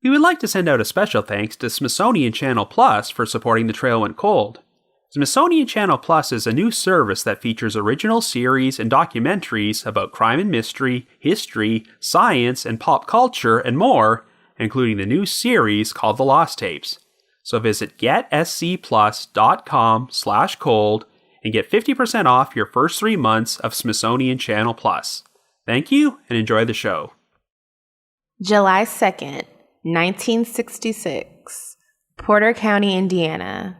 We would like to send out a special thanks to Smithsonian Channel Plus for supporting The Trail Went Cold. Smithsonian Channel Plus is a new service that features original series and documentaries about crime and mystery, history, science, and pop culture, and more, including the new series called The Lost Tapes. So visit getscplus.com/cold and get 50% off your first 3 months of Smithsonian Channel Plus. Thank you, and enjoy the show. July 2nd, 1966, Porter County, Indiana.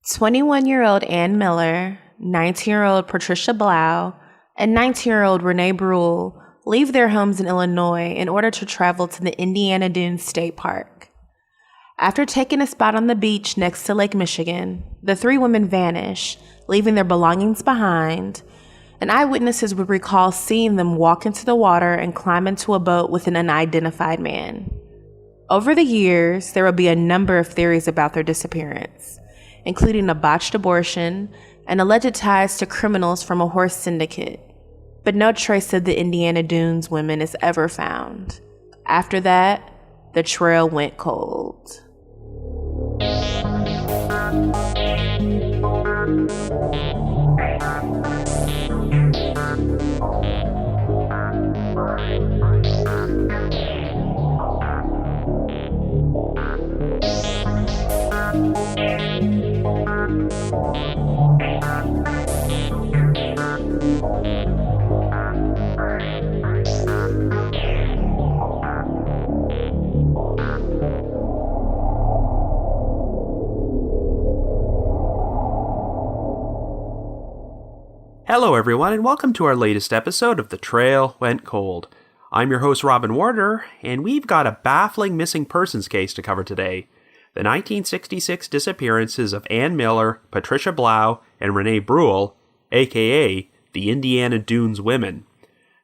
21-year-old Ann Miller, 19-year-old Patricia Blough, and 19-year-old Renee Bruhl leave their homes in Illinois in order to travel to the Indiana Dunes State Park. After taking a spot on the beach next to Lake Michigan, the three women vanish, leaving their belongings behind, and eyewitnesses would recall seeing them walk into the water and climb into a boat with an unidentified man. Over the years, there will be a number of theories about their disappearance, including a botched abortion and alleged ties to criminals from a horse syndicate. But no trace of the Indiana Dunes women is ever found. After that, the trail went cold. Hello everyone, and welcome to our latest episode of The Trail Went Cold. I'm your host Robin Warder, and we've got a baffling missing persons case to cover today. The 1966 disappearances of Ann Miller, Patricia Blough, and Renee Bruhl, aka the Indiana Dunes Women.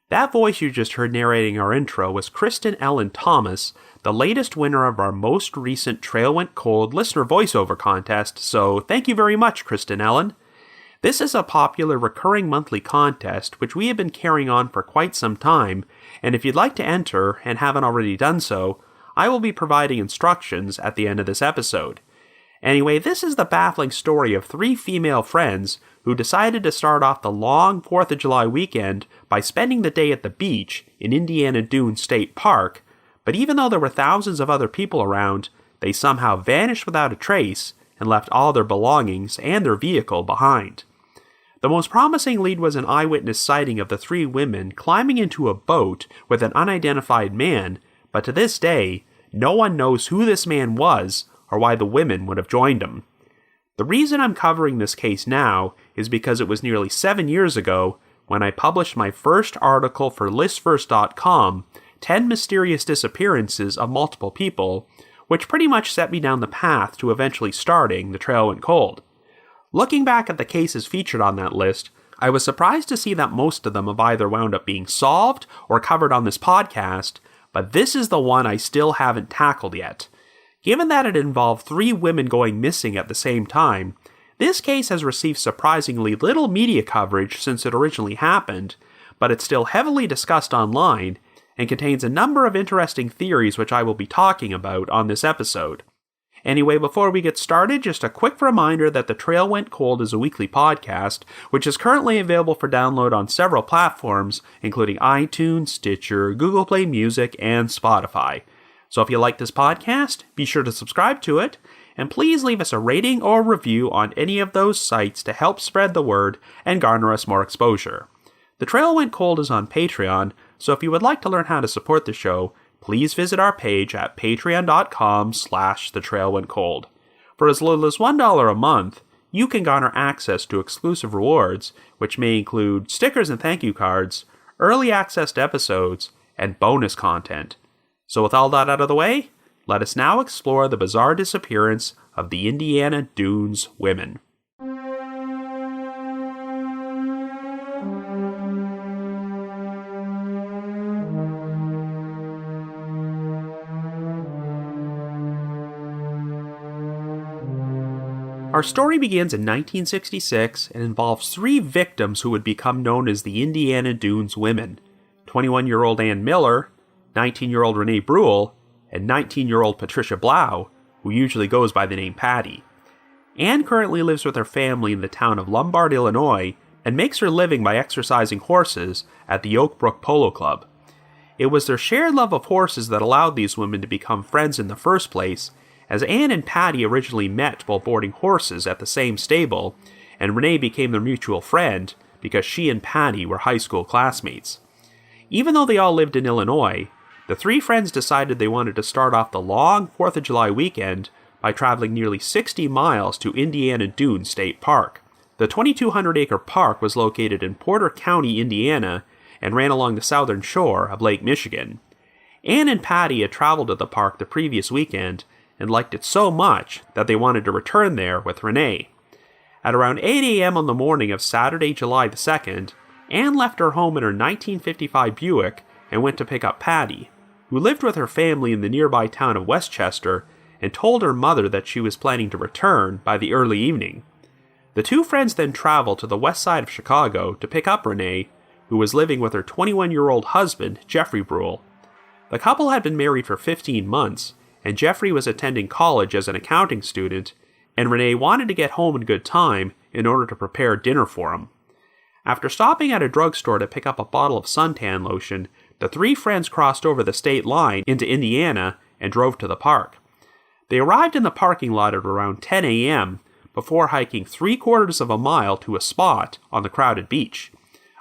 That voice you just heard narrating our intro was Kristen Ellen Thomas, the latest winner of our most recent Trail Went Cold listener voiceover contest, so thank you very much, Kristen Ellen. This is a popular recurring monthly contest which we have been carrying on for quite some time, and if you'd like to enter and haven't already done so, I will be providing instructions at the end of this episode. Anyway, this is the baffling story of three female friends who decided to start off the long 4th of July weekend by spending the day at the beach in Indiana Dunes State Park, but even though there were thousands of other people around, they somehow vanished without a trace and left all their belongings and their vehicle behind. The most promising lead was an eyewitness sighting of the three women climbing into a boat with an unidentified man, but to this day, no one knows who this man was or why the women would have joined him. The reason I'm covering this case now is because it was nearly 7 years ago when I published my first article for listverse.com, 10 Mysterious Disappearances of Multiple People, which pretty much set me down the path to eventually starting The Trail Went Cold. Looking back at the cases featured on that list, I was surprised to see that most of them have either wound up being solved or covered on this podcast, but this is the one I still haven't tackled yet. Given that it involved three women going missing at the same time, this case has received surprisingly little media coverage since it originally happened, but it's still heavily discussed online and contains a number of interesting theories which I will be talking about on this episode. Anyway, before we get started, just a quick reminder that The Trail Went Cold is a weekly podcast, which is currently available for download on several platforms, including iTunes, Stitcher, Google Play Music, and Spotify. So if you like this podcast, be sure to subscribe to it, and please leave us a rating or review on any of those sites to help spread the word and garner us more exposure. The Trail Went Cold is on Patreon, so if you would like to learn how to support the show, please visit our page at patreon.com/thetrailwentcold. For as little as $1 a month, you can garner access to exclusive rewards, which may include stickers and thank you cards, early access to episodes, and bonus content. So with all that out of the way, let us now explore the bizarre disappearance of the Indiana Dunes Women. Our story begins in 1966 and involves three victims who would become known as the Indiana Dunes Women: 21-year-old Ann Miller, 19-year-old Renee Bruhl, and 19-year-old Patricia Blough, who usually goes by the name Patty. Anne currently lives with her family in the town of Lombard, Illinois, and makes her living by exercising horses at the Oak Brook Polo Club. It was their shared love of horses that allowed these women to become friends in the first place, as Anne and Patty originally met while boarding horses at the same stable, and Renee became their mutual friend because she and Patty were high school classmates. Even though they all lived in Illinois, the three friends decided they wanted to start off the long 4th of July weekend by traveling nearly 60 miles to Indiana Dunes State Park. The 2,200-acre park was located in Porter County, Indiana, and ran along the southern shore of Lake Michigan. Anne and Patty had traveled to the park the previous weekend and liked it so much that they wanted to return there with Renee. At around 8 a.m. on the morning of Saturday, July the 2nd, Anne left her home in her 1955 Buick and went to pick up Patty, who lived with her family in the nearby town of Westchester, and told her mother that she was planning to return by the early evening. The two friends then traveled to the west side of Chicago to pick up Renee, who was living with her 21-year-old husband, Jeffrey Bruhl. The couple had been married for 15 months, and Jeffrey was attending college as an accounting student, and Renee wanted to get home in good time in order to prepare dinner for him. After stopping at a drugstore to pick up a bottle of suntan lotion, the three friends crossed over the state line into Indiana and drove to the park. They arrived in the parking lot at around 10 a.m. before hiking 3/4 of a mile to a spot on the crowded beach.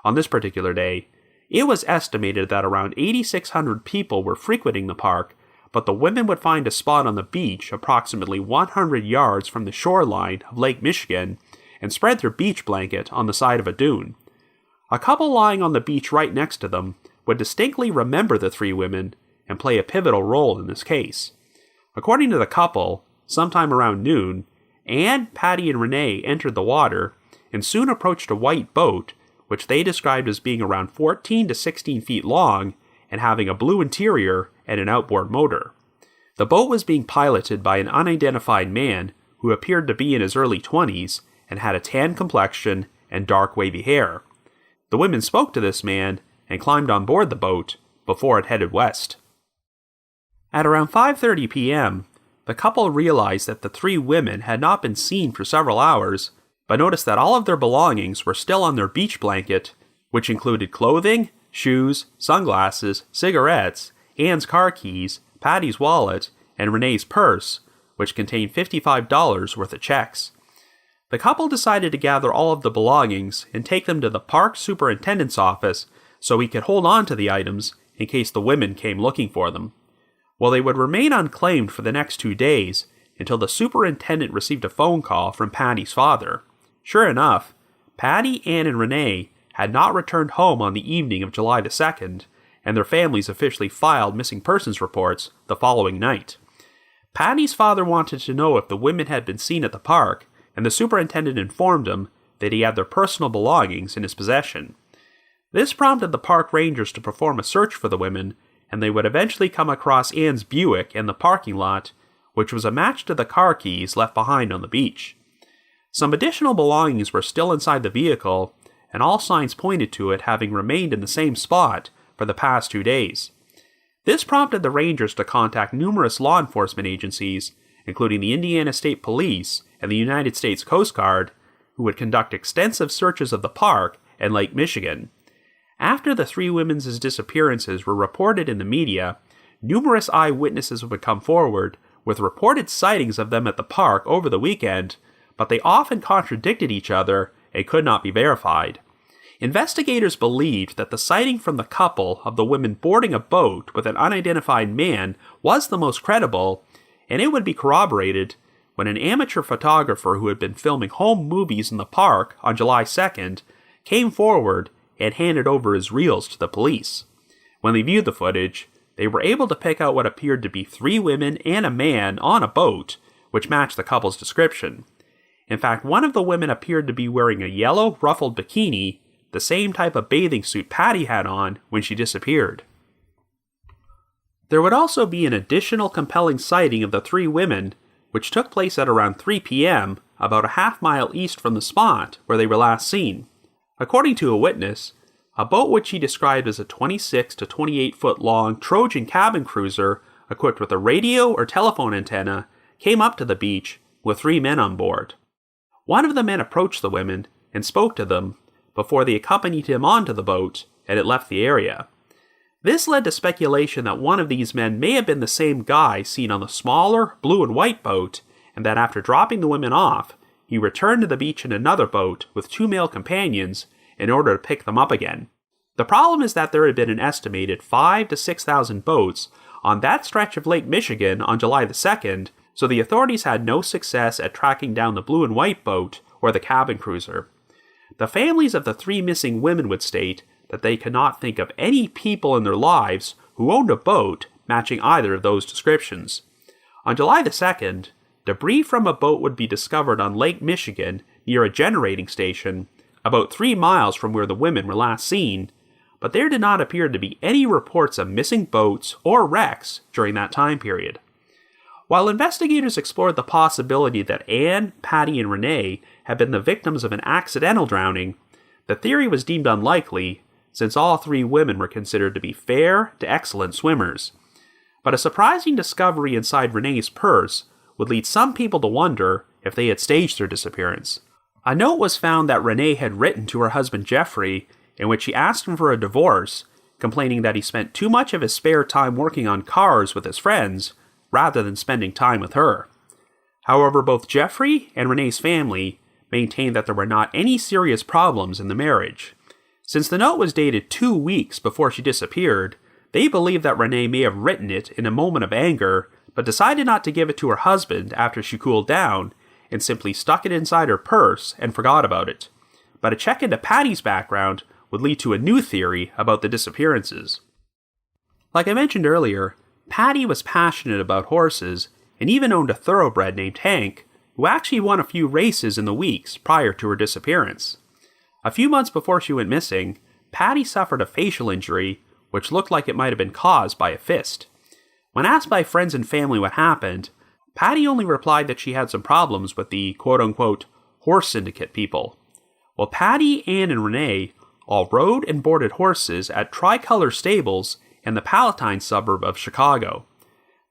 On this particular day, it was estimated that around 8,600 people were frequenting the park, but the women would find a spot on the beach approximately 100 yards from the shoreline of Lake Michigan and spread their beach blanket on the side of a dune. A couple lying on the beach right next to them would distinctly remember the three women and play a pivotal role in this case. According to the couple, sometime around noon, Anne, Patty, and Renee entered the water and soon approached a white boat, which they described as being around 14 to 16 feet long and having a blue interior and an outboard motor. The boat was being piloted by an unidentified man who appeared to be in his early 20s and had a tan complexion and dark wavy hair. The women spoke to this man and climbed on board the boat before it headed west. At around 5:30 p.m., the couple realized that the three women had not been seen for several hours, but noticed that all of their belongings were still on their beach blanket, which included clothing, shoes, sunglasses, cigarettes, Anne's car keys, Patty's wallet, and Renee's purse, which contained $55 worth of checks. The couple decided to gather all of the belongings and take them to the park superintendent's office so he could hold on to the items in case the women came looking for them. Well, they would remain unclaimed for the next 2 days until the superintendent received a phone call from Patty's father. Sure enough, Patty, Anne, and Renee had not returned home on the evening of July the 2nd, and their families officially filed missing persons reports the following night. Patty's father wanted to know if the women had been seen at the park, and the superintendent informed him that he had their personal belongings in his possession. This prompted the park rangers to perform a search for the women, and they would eventually come across Anne's Buick in the parking lot, which was a match to the car keys left behind on the beach. Some additional belongings were still inside the vehicle, and all signs pointed to it having remained in the same spot for the past 2 days. This prompted the rangers to contact numerous law enforcement agencies, including the Indiana State Police and the United States Coast Guard, who would conduct extensive searches of the park and Lake Michigan. After the three women's disappearances were reported in the media, numerous eyewitnesses would come forward with reported sightings of them at the park over the weekend, but they often contradicted each other and could not be verified. Investigators believed that the sighting from the couple of the women boarding a boat with an unidentified man was the most credible, and it would be corroborated when an amateur photographer who had been filming home movies in the park on July 2nd came forward and handed over his reels to the police. When they viewed the footage, they were able to pick out what appeared to be three women and a man on a boat, which matched the couple's description. In fact, one of the women appeared to be wearing a yellow ruffled bikini, the same type of bathing suit Patty had on when she disappeared. There would also be an additional compelling sighting of the three women, which took place at around 3 p.m., about a half-mile east from the spot where they were last seen. According to a witness, a boat which he described as a 26 to 28 foot long Trojan cabin cruiser equipped with a radio or telephone antenna, came up to the beach with 3 men on board. One of the men approached the women and spoke to them before they accompanied him onto the boat and it left the area. This led to speculation that one of these men may have been the same guy seen on the smaller blue and white boat, and that after dropping the women off, he returned to the beach in another boat with 2 male companions in order to pick them up again. The problem is that there had been an estimated 5,000 to 6,000 boats on that stretch of Lake Michigan on July the 2nd, so the authorities had no success at tracking down the blue and white boat or the cabin cruiser. The families of the 3 missing women would state that they could not think of any people in their lives who owned a boat matching either of those descriptions. On July the 2nd, debris from a boat would be discovered on Lake Michigan near a generating station about 3 miles from where the women were last seen, but there did not appear to be any reports of missing boats or wrecks during that time period. While investigators explored the possibility that Anne, Patty, and Renee had been the victims of an accidental drowning, the theory was deemed unlikely since all 3 women were considered to be fair to excellent swimmers. But a surprising discovery inside Renee's purse would lead some people to wonder if they had staged their disappearance. A note was found that Renee had written to her husband Jeffrey, in which she asked him for a divorce, complaining that he spent too much of his spare time working on cars with his friends, rather than spending time with her. However, both Jeffrey and Renee's family maintained that there were not any serious problems in the marriage. Since the note was dated 2 weeks before she disappeared, they believed that Renee may have written it in a moment of anger, but decided not to give it to her husband after she cooled down, and simply stuck it inside her purse and forgot about it. But a check into Patty's background would lead to a new theory about the disappearances. Like I mentioned earlier, Patty was passionate about horses and even owned a thoroughbred named Hank, who actually won a few races in the weeks prior to her disappearance. A few months before she went missing, Patty suffered a facial injury, which looked like it might have been caused by a fist. When asked by friends and family what happened, Patty only replied that she had some problems with the quote-unquote horse syndicate people. While Patty, Anne, and Renee all rode and boarded horses at Tricolor Stables in the Palatine suburb of Chicago.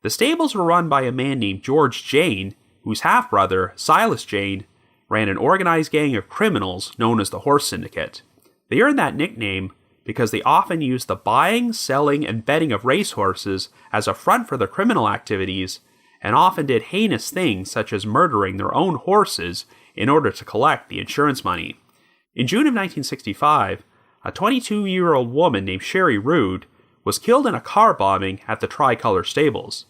The stables were run by a man named George Jayne, whose half-brother, Silas Jayne, ran an organized gang of criminals known as the Horse Syndicate. They earned that nickname because they often used the buying, selling, and betting of racehorses as a front for their criminal activities, and often did heinous things such as murdering their own horses in order to collect the insurance money. In June of 1965, a 22-year-old woman named Sherry Rood was killed in a car bombing at the Tricolor Stables.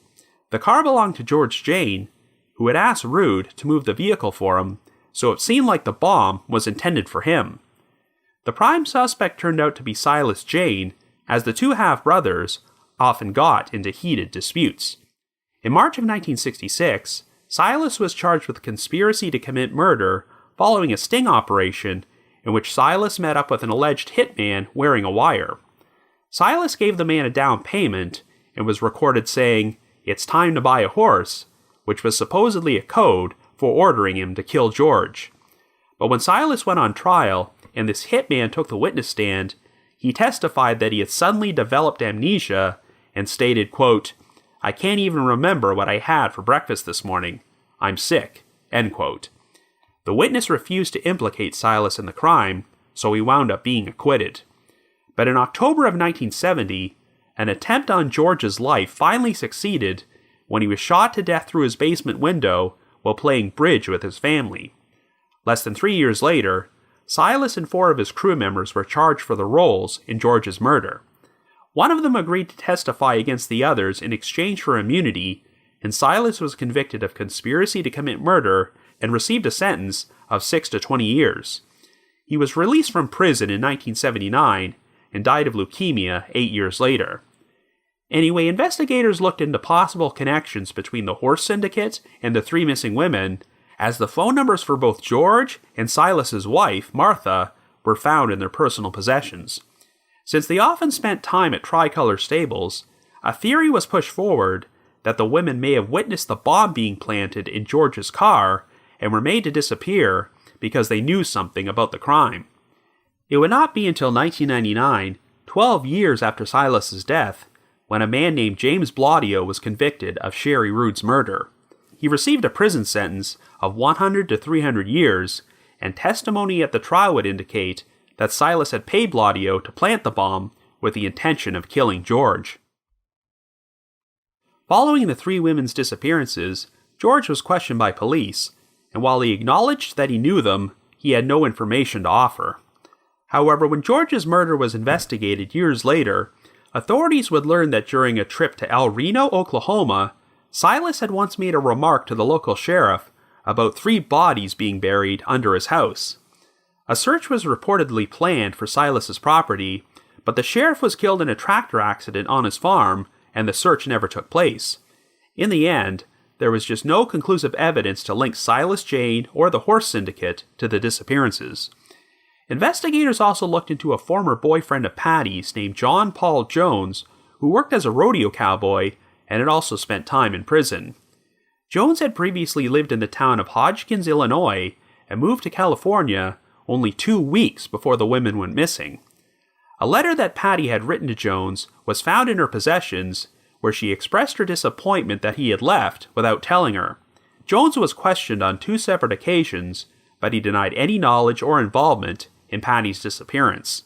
The car belonged to George Jayne, who had asked Rood to move the vehicle for him, so it seemed like the bomb was intended for him. The prime suspect turned out to be Silas Jayne, as the 2 half-brothers often got into heated disputes. In March of 1966, Silas was charged with conspiracy to commit murder following a sting operation in which Silas met up with an alleged hitman wearing a wire. Silas gave the man a down payment and was recorded saying, "It's time to buy a horse," which was supposedly a code for ordering him to kill George. But when Silas went on trial and this hitman took the witness stand, he testified that he had suddenly developed amnesia and stated, quote, "I can't even remember what I had for breakfast this morning. I'm sick," end quote. The witness refused to implicate Silas in the crime, so he wound up being acquitted. But in October of 1970, an attempt on George's life finally succeeded when he was shot to death through his basement window while playing bridge with his family. Less than 3 years later, Silas and 4 of his crew members were charged for their roles in George's murder. One of them agreed to testify against the others in exchange for immunity, and Silas was convicted of conspiracy to commit murder and received a sentence of 6 to 20 years. He was released from prison in 1979 and died of leukemia 8 years later. Anyway, investigators looked into possible connections between the Horse Syndicate and the 3 missing women, as the phone numbers for both George and Silas's wife, Martha, were found in their personal possessions. Since they often spent time at Tricolor Stables, a theory was pushed forward that the women may have witnessed the bomb being planted in George's car and were made to disappear because they knew something about the crime. It would not be until 1999, 12 years after Silas's death, when a man named James Blough was convicted of Sherry Rood's murder. He received a prison sentence of 100 to 300 years, and testimony at the trial would indicate that Silas had paid Blough to plant the bomb with the intention of killing George. Following the three women's disappearances, George was questioned by police, and while he acknowledged that he knew them, he had no information to offer. However, when George's murder was investigated years later, authorities would learn that during a trip to El Reno, Oklahoma, Silas had once made a remark to the local sheriff about 3 bodies being buried under his house. A search was reportedly planned for Silas's property, but the sheriff was killed in a tractor accident on his farm, and the search never took place. In the end, there was just no conclusive evidence to link Silas Jayne or the horse syndicate to the disappearances. Investigators also looked into a former boyfriend of Patty's named John Paul Jones, who worked as a rodeo cowboy and had also spent time in prison. Jones had previously lived in the town of Hodgkins, Illinois, and moved to California only 2 weeks before the women went missing. A letter that Patty had written to Jones was found in her possessions, where she expressed her disappointment that he had left without telling her. Jones was questioned on 2 separate occasions, but he denied any knowledge or involvement in Patty's disappearance.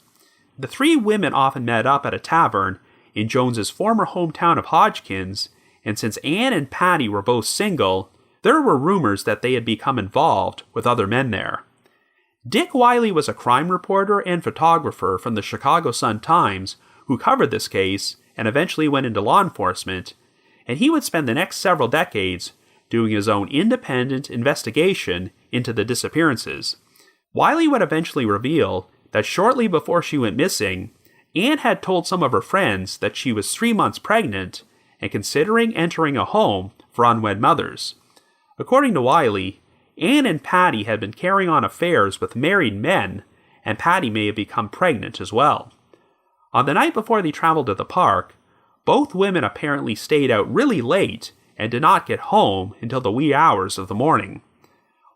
The 3 women often met up at a tavern in Jones's former hometown of Hodgkins, and since Anne and Patty were both single, there were rumors that they had become involved with other men there. Dick Wiley was a crime reporter and photographer from the Chicago Sun-Times who covered this case and eventually went into law enforcement, and he would spend the next several decades doing his own independent investigation into the disappearances. Wiley would eventually reveal that shortly before she went missing, Anne had told some of her friends that she was 3 months pregnant and considering entering a home for unwed mothers. According to Wiley, Anne and Patty had been carrying on affairs with married men, and Patty may have become pregnant as well. On the night before they traveled to the park, both women apparently stayed out really late and did not get home until the wee hours of the morning.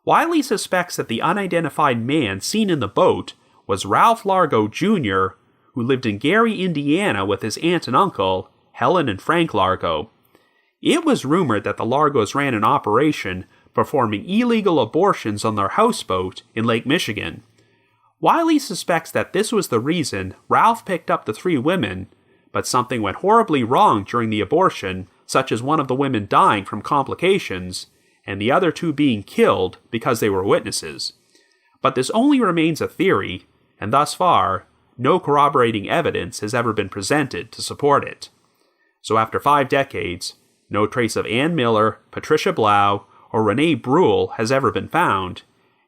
Wiley suspects that the unidentified man seen in the boat was Ralph Largo Jr., who lived in Gary, Indiana with his aunt and uncle, Helen and Frank Largo. It was rumored that the Largos ran an operation performing illegal abortions on their houseboat in Lake Michigan. Wiley suspects that this was the reason Ralph picked up the 3 women, but something went horribly wrong during the abortion, such as one of the women dying from complications, and the other 2 being killed because they were witnesses. But this only remains a theory, and thus far, no corroborating evidence has ever been presented to support it. So after 5 decades, no trace of Ann Miller, Patricia Blough, or Renee Bruhl has ever been found,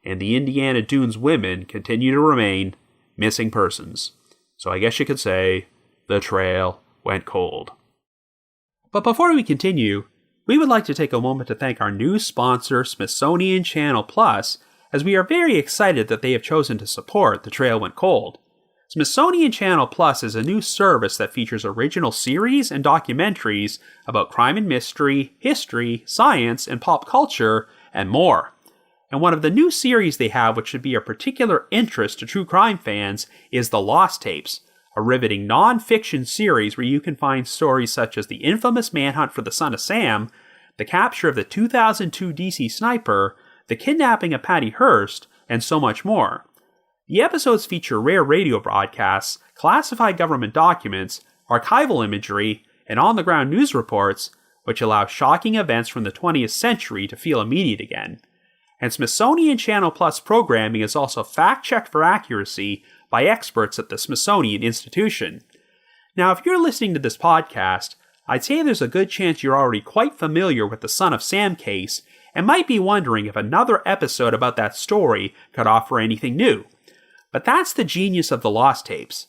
and the Indiana Dunes women continue to remain missing persons. So I guess you could say, the trail went cold. But before we continue, we would like to take a moment to thank our new sponsor, Smithsonian Channel Plus, as we are very excited that they have chosen to support The Trail Went Cold. Smithsonian Channel Plus is a new service that features original series and documentaries about crime and mystery, history, science, and pop culture, and more. And one of the new series they have, which should be of particular interest to true crime fans, is The Lost Tapes, a riveting non-fiction series where you can find stories such as the infamous manhunt for the son of Sam, the capture of the 2002 DC sniper, the kidnapping of Patty Hearst, and so much more. The episodes feature rare radio broadcasts, classified government documents, archival imagery, and on-the-ground news reports, which allow shocking events from the 20th century to feel immediate again. And Smithsonian Channel Plus programming is also fact-checked for accuracy by experts at the Smithsonian Institution. Now, if you're listening to this podcast, I'd say there's a good chance you're already quite familiar with the Son of Sam case and might be wondering if another episode about that story could offer anything new. But that's the genius of The Lost Tapes.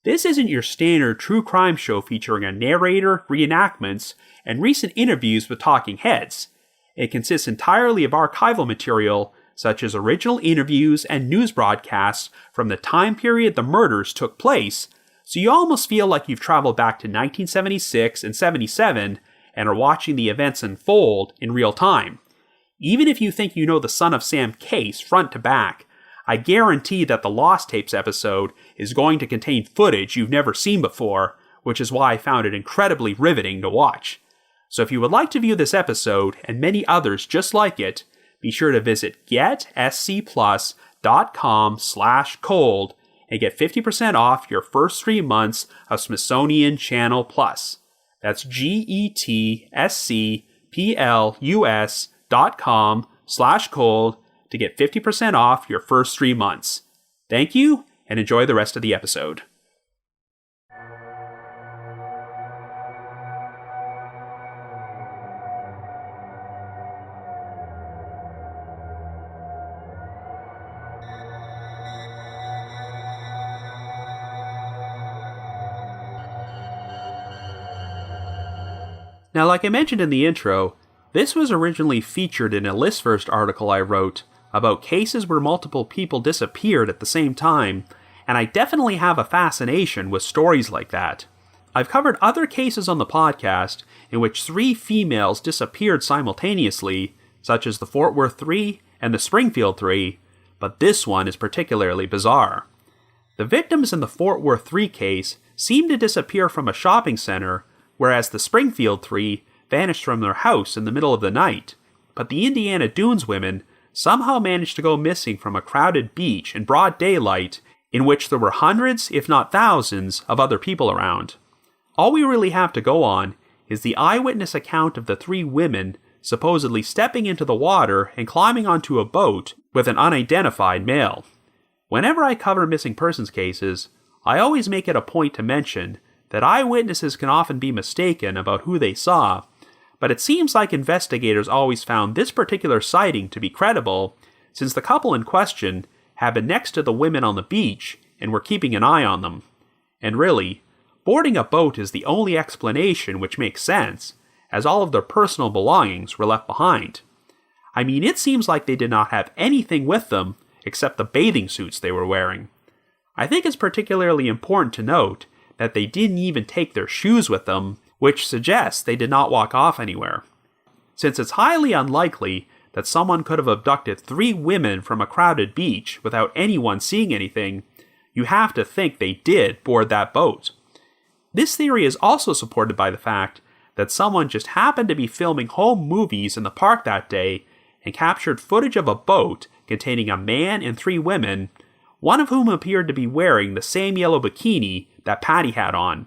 This isn't your standard true crime show featuring a narrator, reenactments, and recent interviews with talking heads. It consists entirely of archival material, such as original interviews and news broadcasts from the time period the murders took place, so you almost feel like you've traveled back to 1976 and 77 and are watching the events unfold in real time. Even if you think you know the Son of Sam case front to back, I guarantee that the Lost Tapes episode is going to contain footage you've never seen before, which is why I found it incredibly riveting to watch. So if you would like to view this episode and many others just like it, be sure to visit getscplus.com/cold and get 50% off your first 3 months of Smithsonian Channel Plus. That's getscplus.com/cold to get 50% off your first 3 months. Thank you, and enjoy the rest of the episode. Now, like I mentioned in the intro, this was originally featured in a list-first article I wrote about cases where multiple people disappeared at the same time, and I definitely have a fascination with stories like that. I've covered other cases on the podcast in which 3 females disappeared simultaneously, such as the Fort Worth 3 and the Springfield 3, but this one is particularly bizarre. The victims in the Fort Worth 3 case seemed to disappear from a shopping center, whereas the Springfield 3 vanished from their house in the middle of the night, but the Indiana Dunes women somehow managed to go missing from a crowded beach in broad daylight in which there were hundreds, if not thousands, of other people around. All we really have to go on is the eyewitness account of the 3 women supposedly stepping into the water and climbing onto a boat with an unidentified male. Whenever I cover missing persons cases, I always make it a point to mention that eyewitnesses can often be mistaken about who they saw, but it seems like investigators always found this particular sighting to be credible, since the couple in question had been next to the women on the beach and were keeping an eye on them. And really, boarding a boat is the only explanation which makes sense, as all of their personal belongings were left behind. I mean, it seems like they did not have anything with them except the bathing suits they were wearing. I think it's particularly important to note that they didn't even take their shoes with them, which suggests they did not walk off anywhere. Since it's highly unlikely that someone could have abducted 3 women from a crowded beach without anyone seeing anything, you have to think they did board that boat. This theory is also supported by the fact that someone just happened to be filming home movies in the park that day and captured footage of a boat containing a man and 3 women, one of whom appeared to be wearing the same yellow bikini that Patty had on.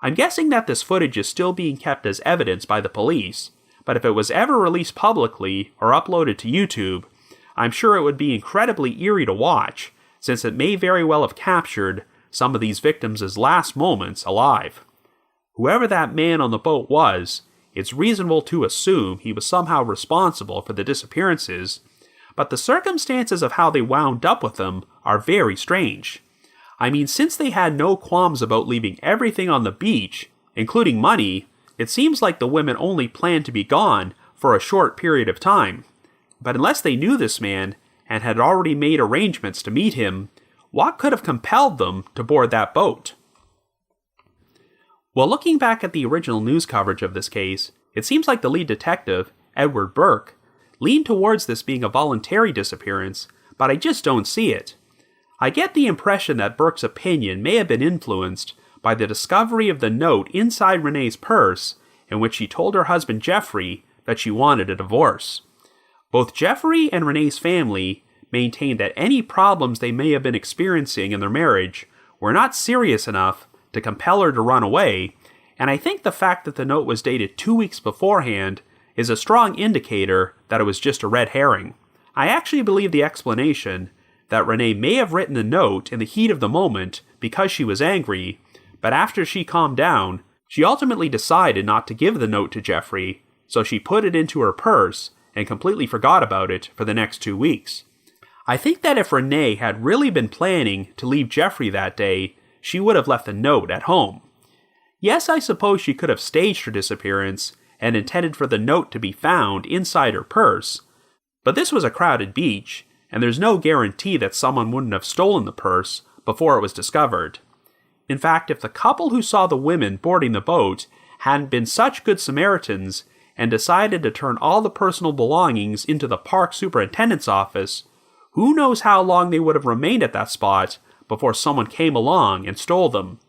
I'm guessing that this footage is still being kept as evidence by the police, but if it was ever released publicly or uploaded to YouTube, I'm sure it would be incredibly eerie to watch, since it may very well have captured some of these victims' last moments alive. Whoever that man on the boat was, it's reasonable to assume he was somehow responsible for the disappearances, but the circumstances of how they wound up with them are very strange. I mean, since they had no qualms about leaving everything on the beach, including money, it seems like the women only planned to be gone for a short period of time. But unless they knew this man and had already made arrangements to meet him, what could have compelled them to board that boat? Well, looking back at the original news coverage of this case, it seems like the lead detective, Edward Burke, leaned towards this being a voluntary disappearance, but I just don't see it. I get the impression that Burke's opinion may have been influenced by the discovery of the note inside Renee's purse in which she told her husband Jeffrey that she wanted a divorce. Both Jeffrey and Renee's family maintained that any problems they may have been experiencing in their marriage were not serious enough to compel her to run away, and I think the fact that the note was dated 2 weeks beforehand is a strong indicator that it was just a red herring. I actually believe the explanation that Renee may have written the note in the heat of the moment because she was angry, but after she calmed down, she ultimately decided not to give the note to Jeffrey, so she put it into her purse and completely forgot about it for the next 2 weeks. I think that if Renee had really been planning to leave Jeffrey that day, she would have left the note at home. Yes, I suppose she could have staged her disappearance and intended for the note to be found inside her purse, but this was a crowded beach, and there's no guarantee that someone wouldn't have stolen the purse before it was discovered. In fact, if the couple who saw the women boarding the boat hadn't been such good Samaritans and decided to turn all the personal belongings into the park superintendent's office, who knows how long they would have remained at that spot before someone came along and stole them.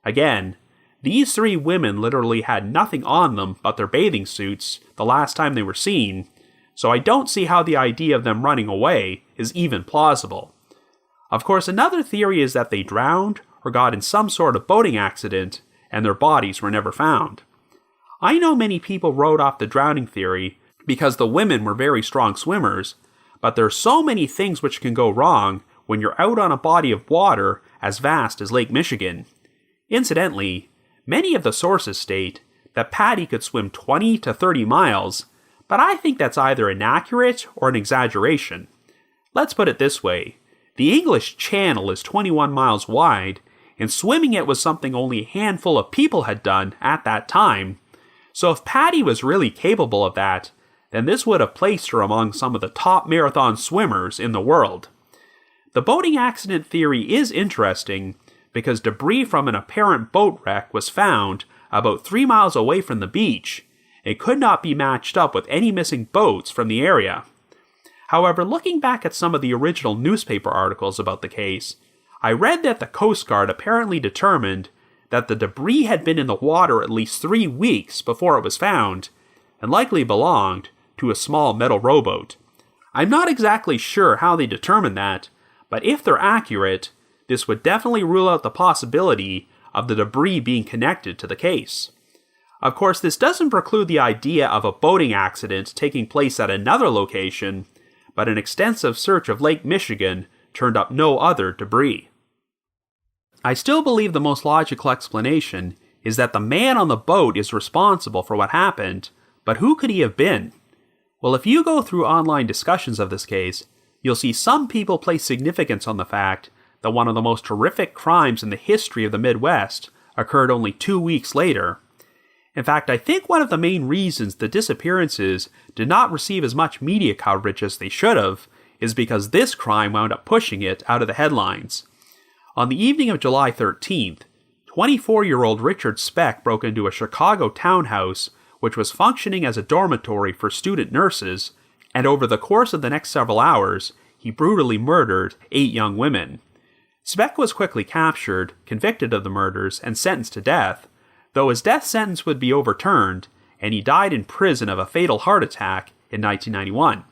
Again, These 3 women literally had nothing on them but their bathing suits the last time they were seen, so I don't see how the idea of them running away is even plausible. Of course, another theory is that they drowned or got in some sort of boating accident and their bodies were never found. I know many people wrote off the drowning theory because the women were very strong swimmers, but there are so many things which can go wrong when you're out on a body of water as vast as Lake Michigan. Incidentally, many of the sources state that Patty could swim 20 to 30 miles, but I think that's either inaccurate or an exaggeration. Let's put it this way. The English Channel is 21 miles wide, and swimming it was something only a handful of people had done at that time. So if Patty was really capable of that, then this would have placed her among some of the top marathon swimmers in the world. The boating accident theory is interesting because debris from an apparent boat wreck was found about 3 miles away from the beach. It could not be matched up with any missing boats from the area. However, looking back at some of the original newspaper articles about the case, I read that the Coast Guard apparently determined that the debris had been in the water at least 3 weeks before it was found, and likely belonged to a small metal rowboat. I'm not exactly sure how they determined that, but if they're accurate, this would definitely rule out the possibility of the debris being connected to the case. Of course, this doesn't preclude the idea of a boating accident taking place at another location, but an extensive search of Lake Michigan turned up no other debris. I still believe the most logical explanation is that the man on the boat is responsible for what happened, but who could he have been? Well, if you go through online discussions of this case, you'll see some people place significance on the fact that one of the most horrific crimes in the history of the Midwest occurred only 2 weeks later. In fact, I think one of the main reasons the disappearances did not receive as much media coverage as they should have is because this crime wound up pushing it out of the headlines. On the evening of July 13th, 24-year-old Richard Speck broke into a Chicago townhouse which was functioning as a dormitory for student nurses, and over the course of the next several hours, he brutally murdered 8 young women. Speck was quickly captured, convicted of the murders, and sentenced to death, though his death sentence would be overturned, and he died in prison of a fatal heart attack in 1991.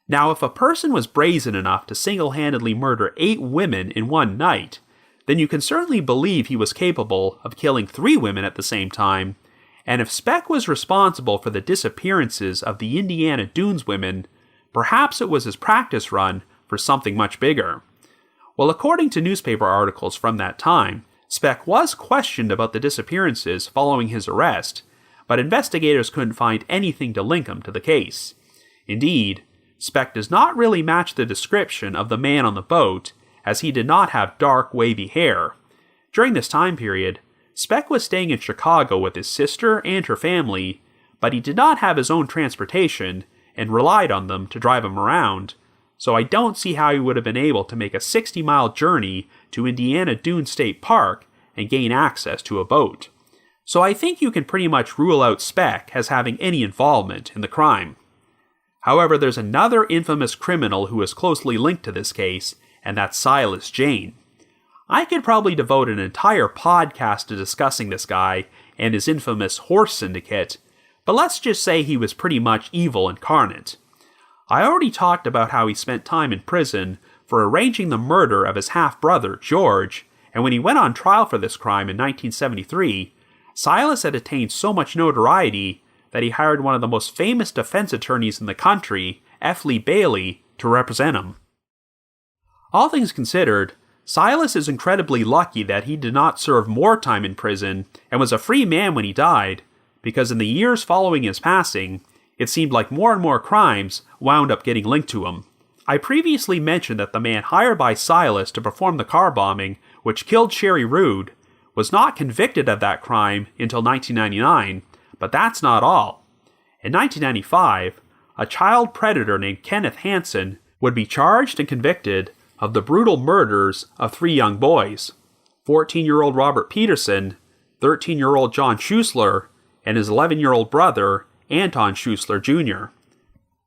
Now, if a person was brazen enough to single-handedly murder 8 women in one night, then you can certainly believe he was capable of killing 3 women at the same time, and if Speck was responsible for the disappearances of the Indiana Dunes women, perhaps it was his practice run for something much bigger. Well, according to newspaper articles from that time, Speck was questioned about the disappearances following his arrest, but investigators couldn't find anything to link him to the case. Indeed, Speck does not really match the description of the man on the boat, as he did not have dark, wavy hair. During this time period, Speck was staying in Chicago with his sister and her family, but he did not have his own transportation and relied on them to drive him around, so I don't see how he would have been able to make a 60-mile journey to Indiana Dunes State Park and gain access to a boat. So I think you can pretty much rule out Speck as having any involvement in the crime. However, there's another infamous criminal who is closely linked to this case, and that's Silas Jayne. I could probably devote an entire podcast to discussing this guy and his infamous horse syndicate, but let's just say he was pretty much evil incarnate. I already talked about how he spent time in prison for arranging the murder of his half-brother, George, and when he went on trial for this crime in 1973, Silas had attained so much notoriety that he hired one of the most famous defense attorneys in the country, F. Lee Bailey, to represent him. All things considered, Silas is incredibly lucky that he did not serve more time in prison and was a free man when he died, because in the years following his passing, it seemed like more and more crimes wound up getting linked to him. I previously mentioned that the man hired by Silas to perform the car bombing, which killed Sherry Rood, was not convicted of that crime until 1999, but that's not all. In 1995, a child predator named Kenneth Hansen would be charged and convicted of the brutal murders of 3 young boys, 14-year-old Robert Peterson, 13-year-old John Schuessler, and his 11-year-old brother, Anton Schuessler Jr.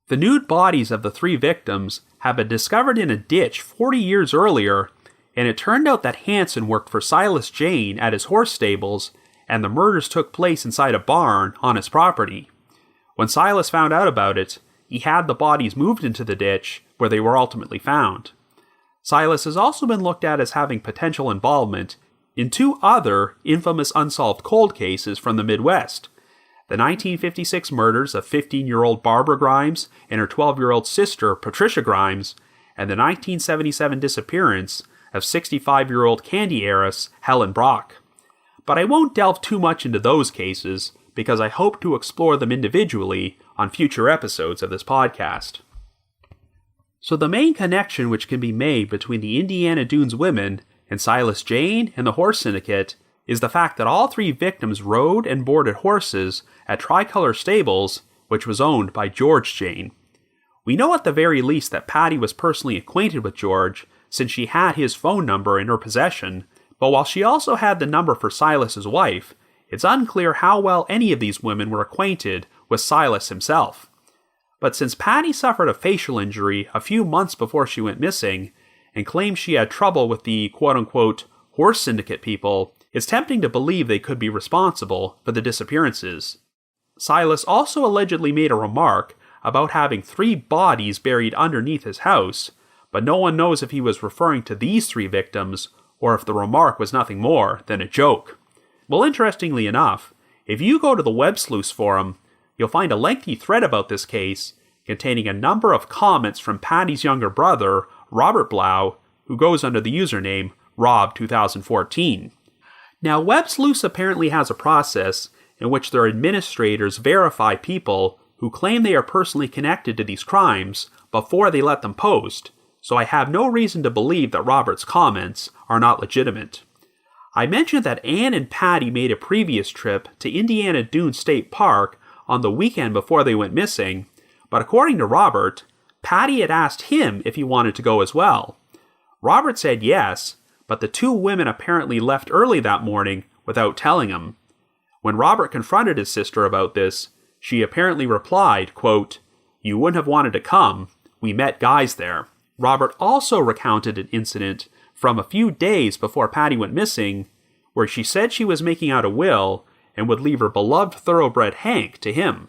The nude bodies of the 3 victims had been discovered in a ditch 40 years earlier, and it turned out that Hansen worked for Silas Jayne at his horse stables and the murders took place inside a barn on his property. When Silas found out about it, he had the bodies moved into the ditch where they were ultimately found. Silas has also been looked at as having potential involvement in two other infamous unsolved cold cases from the Midwest: the 1956 murders of 15-year-old Barbara Grimes and her 12-year-old sister Patricia Grimes, and the 1977 disappearance of 65-year-old candy heiress Helen Brock. But I won't delve too much into those cases, because I hope to explore them individually on future episodes of this podcast. So the main connection which can be made between the Indiana Dunes women and Silas Jayne and the horse syndicate is the fact that all three victims rode and boarded horses at Tricolor Stables, which was owned by George Jayne. We know at the very least that Patty was personally acquainted with George, since she had his phone number in her possession, but while she also had the number for Silas's wife, it's unclear how well any of these women were acquainted with Silas himself. But since Patty suffered a facial injury a few months before she went missing, and claimed she had trouble with the quote-unquote horse syndicate people, it's tempting to believe they could be responsible for the disappearances. Silas also allegedly made a remark about having 3 bodies buried underneath his house, but no one knows if he was referring to these 3 victims or if the remark was nothing more than a joke. Well, interestingly enough, if you go to the Web Sleuths forum, you'll find a lengthy thread about this case containing a number of comments from Patty's younger brother, Robert Blough, who goes under the username Rob2014. Now, Web Sleuths apparently has a process in which their administrators verify people who claim they are personally connected to these crimes before they let them post, so I have no reason to believe that Robert's comments are not legitimate. I mentioned that Anne and Patty made a previous trip to Indiana Dunes State Park on the weekend before they went missing, but according to Robert, Patty had asked him if he wanted to go as well. Robert said yes, but the 2 women apparently left early that morning without telling him. When Robert confronted his sister about this, she apparently replied, quote, "You wouldn't have wanted to come. We met guys there." Robert also recounted an incident from a few days before Patty went missing, where she said she was making out a will and would leave her beloved thoroughbred Hank to him.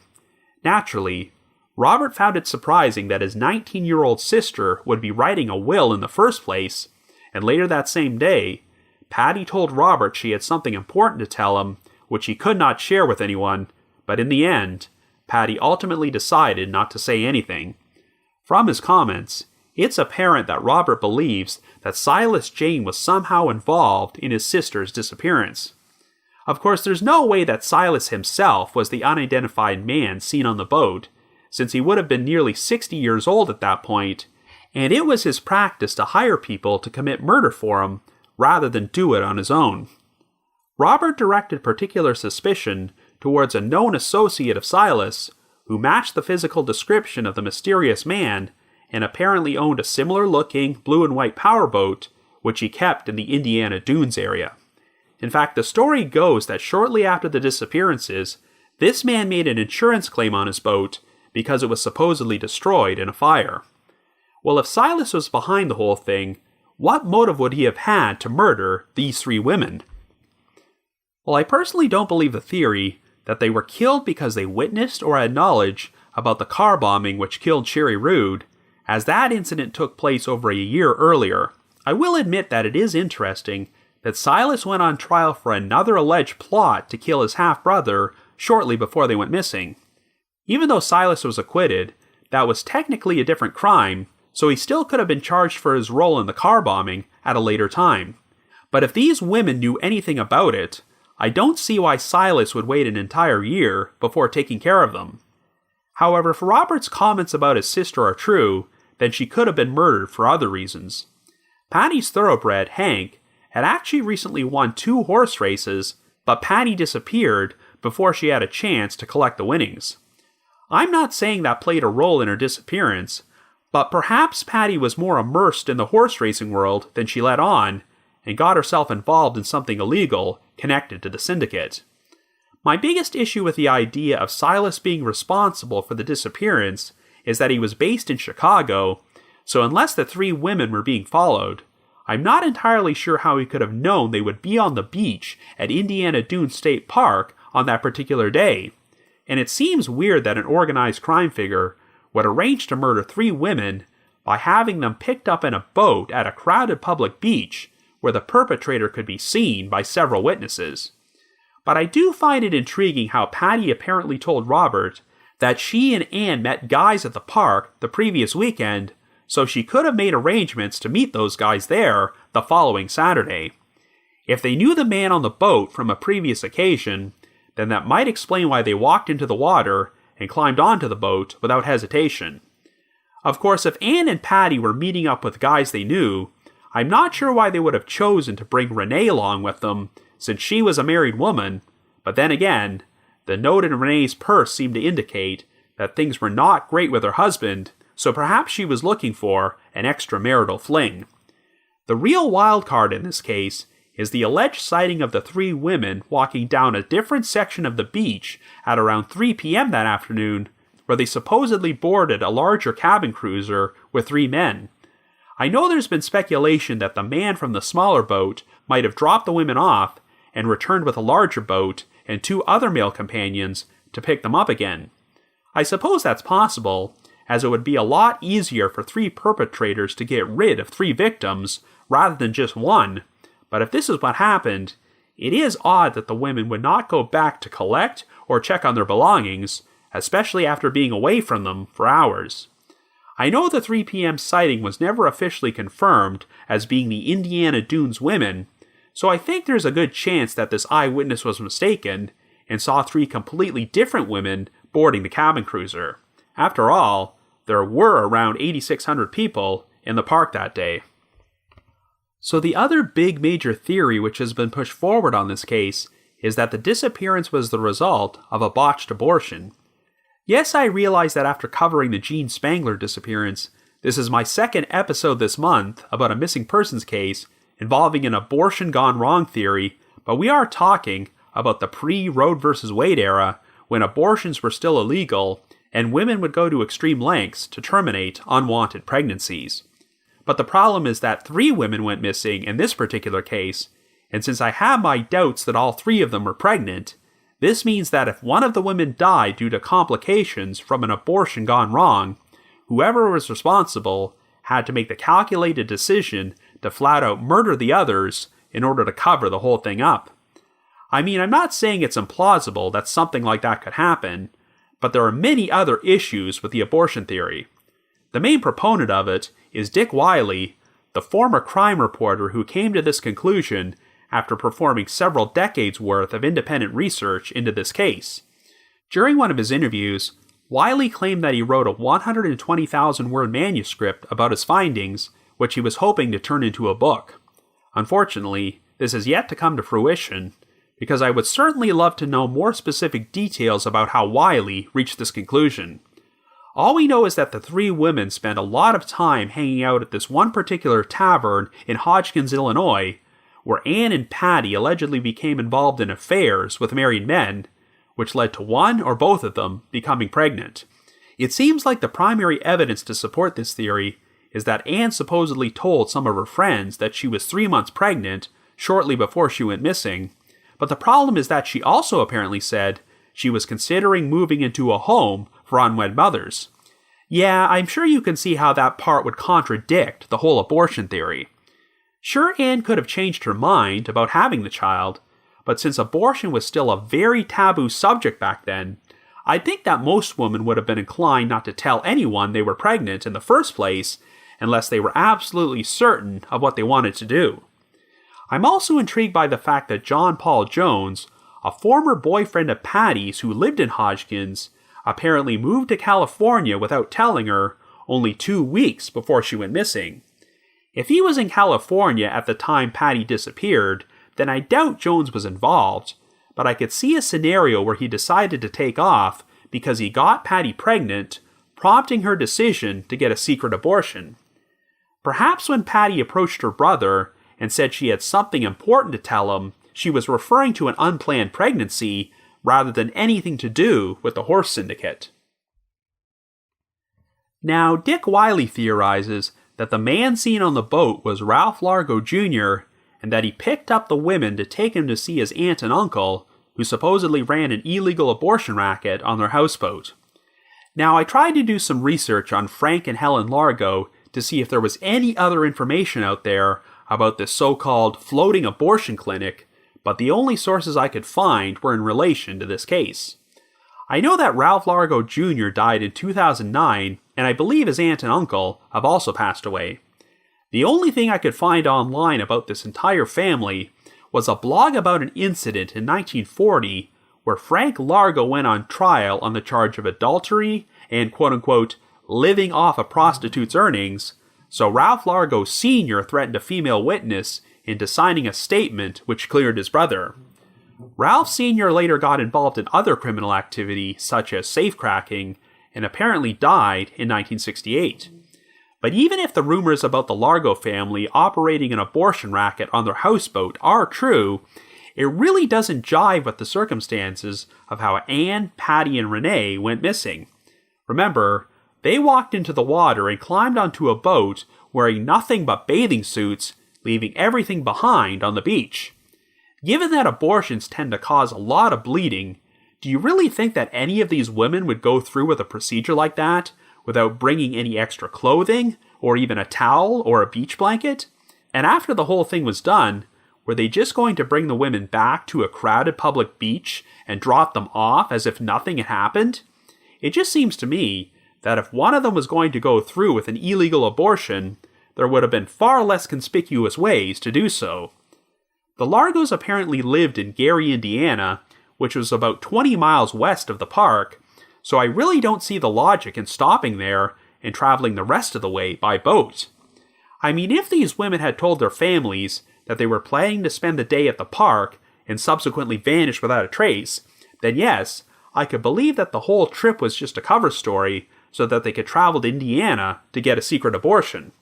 Naturally, Robert found it surprising that his 19-year-old sister would be writing a will in the first place, and later that same day, Patty told Robert she had something important to tell him, which he could not share with anyone, but in the end, Patty ultimately decided not to say anything. From his comments, it's apparent that Robert believes that Silas Jayne was somehow involved in his sister's disappearance. Of course, there's no way that Silas himself was the unidentified man seen on the boat, since he would have been nearly 60 years old at that point, and it was his practice to hire people to commit murder for him rather than do it on his own. Robert directed particular suspicion towards a known associate of Silas, who matched the physical description of the mysterious man and apparently owned a similar-looking blue and white powerboat, which he kept in the Indiana Dunes area. In fact, the story goes that shortly after the disappearances, this man made an insurance claim on his boat because it was supposedly destroyed in a fire. Well, if Silas was behind the whole thing, what motive would he have had to murder these 3 women? Well, I personally don't believe the theory that they were killed because they witnessed or had knowledge about the car bombing which killed Sherry Rood, as that incident took place over a year earlier. I will admit that it is interesting that Silas went on trial for another alleged plot to kill his half-brother shortly before they went missing. Even though Silas was acquitted, that was technically a different crime, so he still could have been charged for his role in the car bombing at a later time. But if these women knew anything about it, I don't see why Silas would wait an entire year before taking care of them. However, if Robert's comments about his sister are true, then she could have been murdered for other reasons. Patty's thoroughbred, Hank, had actually recently won 2 horse races, but Patty disappeared before she had a chance to collect the winnings. I'm not saying that played a role in her disappearance, but perhaps Patty was more immersed in the horse racing world than she let on, and got herself involved in something illegal connected to the syndicate. My biggest issue with the idea of Silas being responsible for the disappearance is that he was based in Chicago, so unless the 3 women were being followed, I'm not entirely sure how he could have known they would be on the beach at Indiana Dunes State Park on that particular day, and it seems weird that an organized crime figure would arrange to murder 3 women by having them picked up in a boat at a crowded public beach where the perpetrator could be seen by several witnesses. But I do find it intriguing how Patty apparently told Robert that she and Anne met guys at the park the previous weekend, so she could have made arrangements to meet those guys there the following Saturday. If they knew the man on the boat from a previous occasion, then that might explain why they walked into the water and climbed onto the boat without hesitation. Of course, if Anne and Patty were meeting up with guys they knew, I'm not sure why they would have chosen to bring Renee along with them, since she was a married woman, but then again, the note in Renee's purse seemed to indicate that things were not great with her husband, so perhaps she was looking for an extramarital fling. The real wild card in this case is the alleged sighting of the 3 women walking down a different section of the beach at around 3 p.m. that afternoon, where they supposedly boarded a larger cabin cruiser with 3 men. I know there's been speculation that the man from the smaller boat might have dropped the women off and returned with a larger boat and 2 other male companions to pick them up again. I suppose that's possible, as it would be a lot easier for 3 perpetrators to get rid of 3 victims rather than just 1, but if this is what happened, it is odd that the women would not go back to collect or check on their belongings, especially after being away from them for hours. I know the 3 p.m. sighting was never officially confirmed as being the Indiana Dunes women, so I think there's a good chance that this eyewitness was mistaken and saw 3 completely different women boarding the cabin cruiser. After all, there were around 8,600 people in the park that day. So the other big major theory which has been pushed forward on this case is that the disappearance was the result of a botched abortion. Yes, I realize that after covering the Jean Spangler disappearance, this is my 2nd episode this month about a missing persons case involving an abortion gone wrong theory, but we are talking about the pre-Roe v. Wade era when abortions were still illegal and women would go to extreme lengths to terminate unwanted pregnancies. But the problem is that 3 women went missing in this particular case, and since I have my doubts that all 3 of them were pregnant, this means that if one of the women died due to complications from an abortion gone wrong, whoever was responsible had to make the calculated decision to flat out murder the others in order to cover the whole thing up. I mean, I'm not saying it's implausible that something like that could happen, but there are many other issues with the abortion theory. The main proponent of it is Dick Wiley, the former crime reporter who came to this conclusion after performing several decades worth of independent research into this case. During one of his interviews, Wiley claimed that he wrote a 120,000-word manuscript about his findings, which he was hoping to turn into a book. Unfortunately, this has yet to come to fruition, because I would certainly love to know more specific details about how Wiley reached this conclusion. All we know is that the 3 women spent a lot of time hanging out at this one particular tavern in Hodgkins, Illinois, where Anne and Patty allegedly became involved in affairs with married men, which led to one or both of them becoming pregnant. It seems like the primary evidence to support this theory is that Anne supposedly told some of her friends that she was 3 months pregnant shortly before she went missing, but the problem is that she also apparently said she was considering moving into a home for unwed mothers. Yeah, I'm sure you can see how that part would contradict the whole abortion theory. Sure, Anne could have changed her mind about having the child, but since abortion was still a very taboo subject back then, I think that most women would have been inclined not to tell anyone they were pregnant in the first place unless they were absolutely certain of what they wanted to do. I'm also intrigued by the fact that John Paul Jones, a former boyfriend of Patty's who lived in Hodgkins, apparently moved to California without telling her only 2 weeks before she went missing. If he was in California at the time Patty disappeared, then I doubt Jones was involved, but I could see a scenario where he decided to take off because he got Patty pregnant, prompting her decision to get a secret abortion. Perhaps when Patty approached her brother and said she had something important to tell him, she was referring to an unplanned pregnancy rather than anything to do with the horse syndicate. Now, Dick Wiley theorizes that the man seen on the boat was Ralph Largo Jr., and that he picked up the women to take him to see his aunt and uncle, who supposedly ran an illegal abortion racket on their houseboat. Now, I tried to do some research on Frank and Helen Largo to see if there was any other information out there about this so-called floating abortion clinic, but the only sources I could find were in relation to this case. I know that Ralph Largo Jr. died in 2009, and I believe his aunt and uncle have also passed away. The only thing I could find online about this entire family was a blog about an incident in 1940 where Frank Largo went on trial on the charge of adultery and quote-unquote living off a prostitute's earnings, so Ralph Largo Sr. threatened a female witness into signing a statement which cleared his brother. Ralph Sr. later got involved in other criminal activity such as safecracking and apparently died in 1968. But even if the rumors about the Largo family operating an abortion racket on their houseboat are true, it really doesn't jive with the circumstances of how Anne, Patty, and Renee went missing. Remember, they walked into the water and climbed onto a boat wearing nothing but bathing suits, leaving everything behind on the beach. Given that abortions tend to cause a lot of bleeding, do you really think that any of these women would go through with a procedure like that without bringing any extra clothing, or even a towel or a beach blanket? And after the whole thing was done, were they just going to bring the women back to a crowded public beach and drop them off as if nothing had happened? It just seems to me that if one of them was going to go through with an illegal abortion, there would have been far less conspicuous ways to do so. The Largos apparently lived in Gary, Indiana, which was about 20 miles west of the park, so I really don't see the logic in stopping there and traveling the rest of the way by boat. I mean, if these women had told their families that they were planning to spend the day at the park and subsequently vanished without a trace, then yes, I could believe that the whole trip was just a cover story so that they could travel to Indiana to get a secret abortion.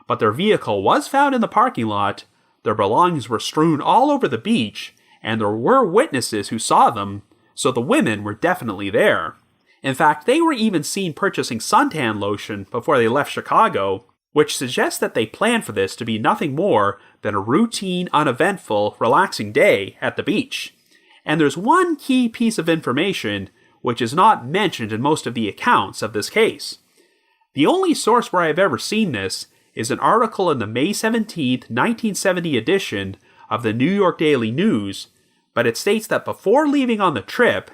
But their vehicle was found in the parking lot, their belongings were strewn all over the beach, and there were witnesses who saw them, so the women were definitely there. In fact, they were even seen purchasing suntan lotion before they left Chicago, which suggests that they planned for this to be nothing more than a routine, uneventful, relaxing day at the beach. And there's one key piece of information which is not mentioned in most of the accounts of this case. The only source where I've ever seen this is an article in the May 17, 1970 edition of the New York Daily News, but it states that before leaving on the trip,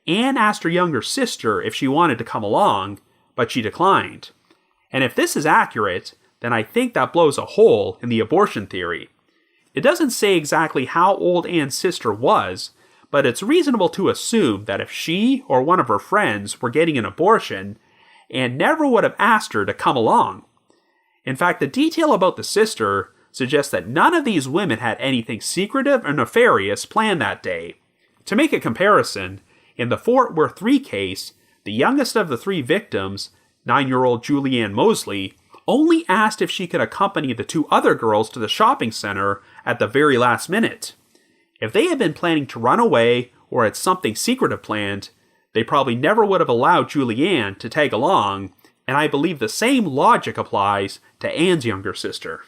Anne asked her younger sister if she wanted to come along, but she declined. And if this is accurate, then I think that blows a hole in the abortion theory. It doesn't say exactly how old Anne's sister was, but it's reasonable to assume that if she or one of her friends were getting an abortion, Anne never would have asked her to come along. In fact, the detail about the sister suggests that none of these women had anything secretive or nefarious planned that day. To make a comparison, in the Fort Worth 3 case, the youngest of the three victims, 9-year-old Julianne Mosley, only asked if she could accompany the two other girls to the shopping center at the very last minute. If they had been planning to run away or had something secretive planned, they probably never would have allowed Julianne to tag along, and I believe the same logic applies to Anne's younger sister.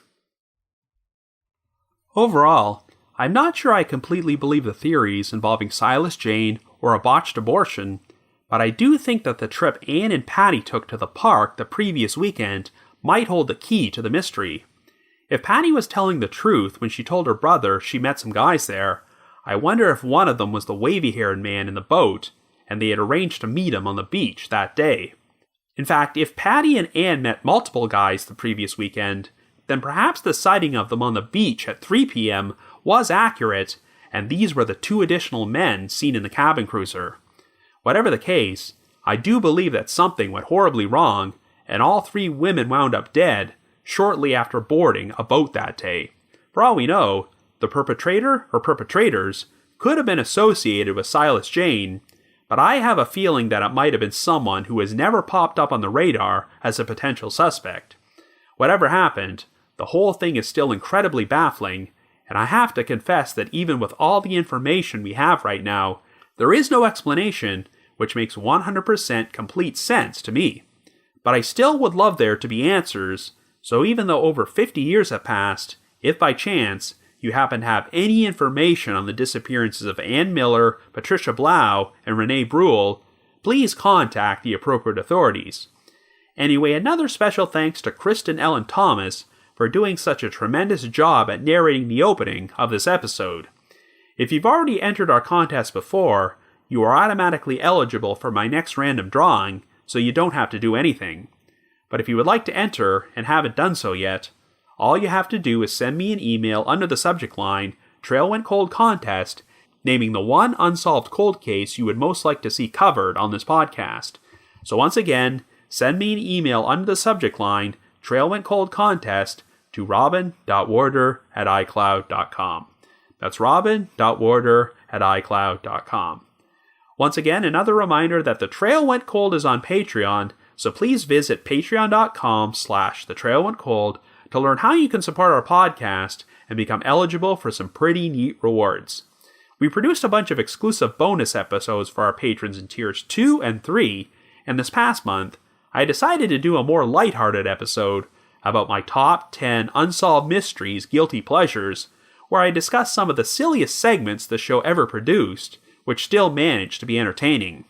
Overall, I'm not sure I completely believe the theories involving Silas Jayne or a botched abortion, but I do think that the trip Anne and Patty took to the park the previous weekend might hold the key to the mystery. If Patty was telling the truth when she told her brother she met some guys there, I wonder if one of them was the wavy-haired man in the boat, and they had arranged to meet him on the beach that day. In fact, if Patty and Anne met multiple guys the previous weekend, then perhaps the sighting of them on the beach at 3 p.m. was accurate, and these were the two additional men seen in the cabin cruiser. Whatever the case, I do believe that something went horribly wrong, and all three women wound up dead shortly after boarding a boat that day. For all we know, the perpetrator or perpetrators could have been associated with Silas Jayne, but I have a feeling that it might have been someone who has never popped up on the radar as a potential suspect. Whatever happened, the whole thing is still incredibly baffling, and I have to confess that even with all the information we have right now, there is no explanation which makes 100% complete sense to me. But I still would love there to be answers, So even though over 50 years have passed, if by chance you happen to have any information on the disappearances of Ann Miller, Patricia Blough, and Renee Bruhl, please contact the appropriate authorities. Anyway, another special thanks to Kristen Ellen Thomas for doing such a tremendous job at narrating the opening of this episode. If you've already entered our contest before, you are automatically eligible for my next random drawing, so you don't have to do anything. But if you would like to enter and haven't done so yet, all you have to do is send me an email under the subject line, Trail Went Cold Contest, naming the one unsolved cold case you would most like to see covered on this podcast. So once again, send me an email under the subject line, Trail Went Cold Contest, to robin.warder@icloud.com. That's robin.warder@icloud.com. Once again, another reminder that The Trail Went Cold is on Patreon, so please visit patreon.com/thetrailwentcold to learn how you can support our podcast and become eligible for some pretty neat rewards. We produced a bunch of exclusive bonus episodes for our patrons in tiers 2 and 3, and this past month, I decided to do a more lighthearted episode about my top 10 unsolved mysteries guilty pleasures, where I discuss some of the silliest segments the show ever produced, which still managed to be entertaining.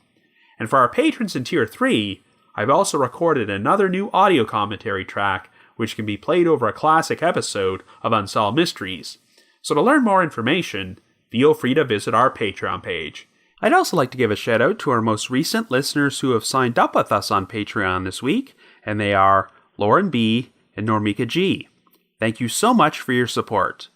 And for our patrons in tier 3, I've also recorded another new audio commentary track which can be played over a classic episode of Unsolved Mysteries. So to learn more information, feel free to visit our Patreon page. I'd also like to give a shout out to our most recent listeners who have signed up with us on Patreon this week, and they are Lauren B. and Normika G. Thank you so much for your support.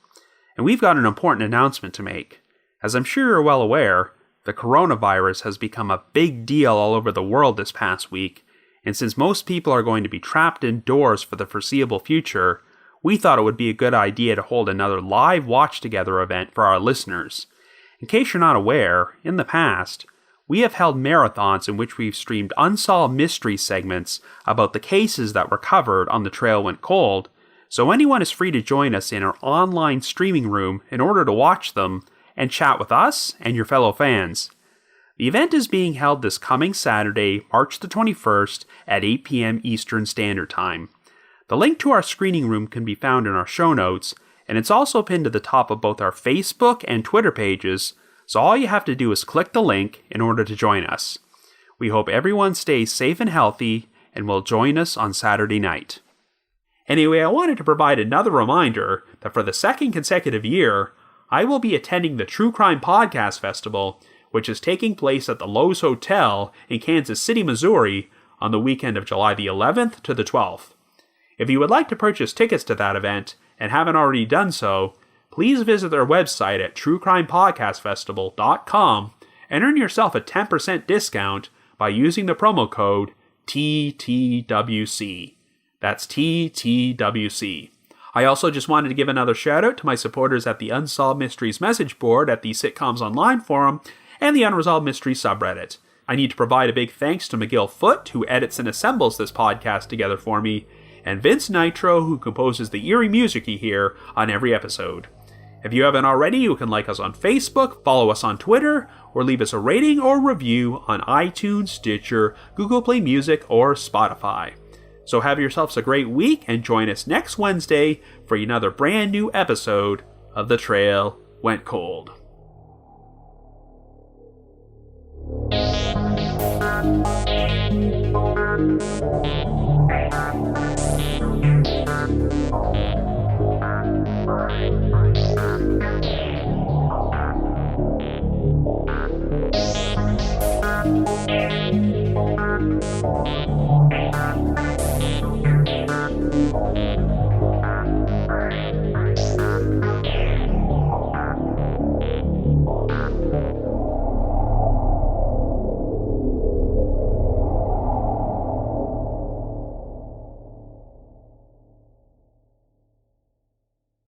And we've got an important announcement to make. As I'm sure you're well aware, the coronavirus has become a big deal all over the world this past week, and since most people are going to be trapped indoors for the foreseeable future, we thought it would be a good idea to hold another live watch-together event for our listeners. In case you're not aware, in the past, we have held marathons in which we've streamed unsolved mystery segments about the cases that were covered on The Trail Went Cold, so anyone is free to join us in our online streaming room in order to watch them and chat with us and your fellow fans. The event is being held this coming Saturday, March the 21st at 8 p.m. Eastern Standard Time. The link to our screening room can be found in our show notes, and it's also pinned to the top of both our Facebook and Twitter pages, so all you have to do is click the link in order to join us. We hope everyone stays safe and healthy and will join us on Saturday night. Anyway, I wanted to provide another reminder that for the second consecutive year, I will be attending the True Crime Podcast Festival, which is taking place at the Lowe's Hotel in Kansas City, Missouri, on the weekend of July the 11th to the 12th. If you would like to purchase tickets to that event and haven't already done so, please visit their website at truecrimepodcastfestival.com and earn yourself a 10% discount by using the promo code TTWC. That's TTWC. I also just wanted to give another shout out to my supporters at the Unsolved Mysteries message board at the Sitcoms Online forum and the Unresolved Mysteries subreddit. I need to provide a big thanks to McGill Foote, who edits and assembles this podcast together for me, and Vince Nitro, who composes the eerie music you hear on every episode. If you haven't already, you can like us on Facebook, follow us on Twitter, or leave us a rating or review on iTunes, Stitcher, Google Play Music, or Spotify. So have yourselves a great week and join us next Wednesday for another brand new episode of The Trail Went Cold.